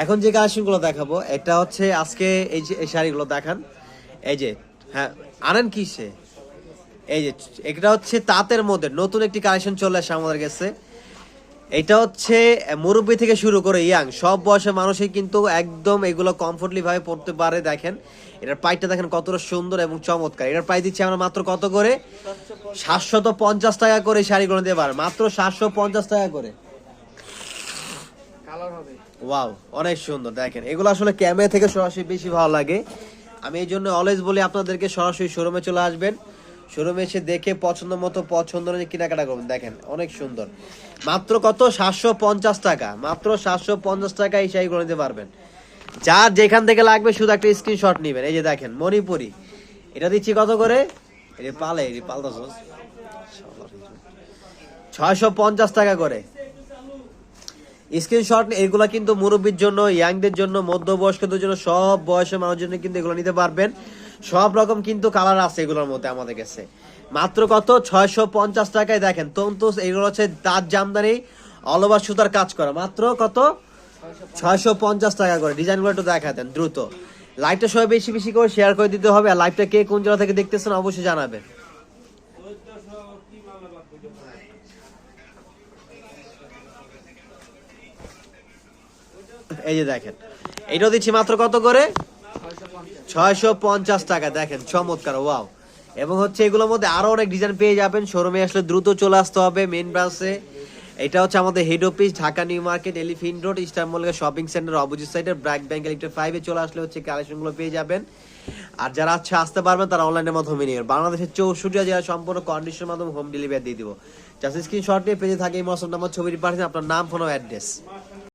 এখন যে কালেকশনগুলো দেখাবো এটা হচ্ছে আজকে এই যে এই শাড়িগুলো দেখান। এই যে হ্যাঁ আনেন কিসে, এই যে এটা হচ্ছে তাঁতের মধ্যে নতুন একটি কালেকশন চলে আসে আমাদের কাছে। এটা হচ্ছে মুরব্বী থেকে শুরু করে ইয়াং সব বয়সের মানুষই কিন্তু একদম এগুলো কমফোর্টলি ভাবে পড়তে পারে। দেখেন এটার প্রাইসটা দেখেন কতটা সুন্দর এবং চমৎকার। এটার প্রাইস দিচ্ছি আমরা মাত্র কত করে, 750 টাকা করে শাড়িগুলো দিতে পারে, মাত্র 750 টাকা করে। ওয়াও অনেক সুন্দর। দেখেন এগুলো আসলে ক্যামেরা থেকে সরাসরি বেশি ভালো লাগে। আমি এই জন্য অলওয়েজ বলি আপনাদেরকে সরাসরি শোরুমে চলে আসবেন, শোরুমে এসে দেখে পছন্দ মতো পছন্দ অনুযায়ী কেনাকাটা করবেন। দেখেন অনেক সুন্দর, মাত্র কত 750 টাকা, মাত্র 750 টাকা এই শাড়িগুলো নিতে পারবেন। যার যেখান থেকে লাগবে শুধু একটা স্ক্রিনশট নেবেন। এই যে দেখেন মণিপুরি, এটা দিচ্ছি কত করে, এটা পালে পালতা 650 টাকা করে স্ক্রিনশট। এগুলা কিন্তু মুরব্বীর জন্য, ইয়াংদের জন্য, মধ্যবয়স্কদের জন্য, সব বয়সের মানুষের জন্য কিন্তু এগুলো নিতে পারবেন। সব রকম কিন্তু কালার আছে এগুলোর মধ্যে আমাদের কাছে। মাত্র কত 650 টাকায়। দেখেন তন্তু এগুলো হচ্ছে তাঁত জামদানি অল ওভার সুতার কাজ করা, মাত্র কত 650 টাকা করে। ডিজাইনগুলো একটু দেখা দেন দ্রুত। লাইভটা সবাই বেশি বেশি করে শেয়ার করে দিতে হবে। আর লাইভটা কে কোন জায়গা থেকে দেখতেছেন অবশ্যই জানাবেন। এই যে দেখেন এটাও দিচ্ছি মাত্র কত করে, 650 টাকা। দেখেন চমৎকার, ওয়াও। এবং হচ্ছে এগুলোর মধ্যে আরো অনেক ডিজাইন পেয়ে যাবেন। শোরুমে আসলে দ্রুত চলে আসতে হবে মেইন ব্রাঞ্চে। এটা হচ্ছে আমাদের head office, Dhaka new market, এলিফিন road, Easter Mallika shopping centre opposite সাইডে ব্র্যাক ব্যাংক এলিক্টর 5 এ চলে আসলে হচ্ছে কালেকশনগুলো পেয়ে যাবেন। আর যারা আচ্ছা আসতে পারবেন তারা অনলাইনের মাধ্যমে নিয়ে বাংলাদেশের 64 জেলা সম্পূর্ণ কন্ডিশনের মাধ্যমে হোম ডেলিভারি দিয়ে দিব। জাস্ট স্ক্রিনশট নিয়ে পেজে থাকে এই মৌসুম নাম্বার ছবিটি পাঠিয়ে আপনার নাম, ফোন ও অ্যাড্রেস।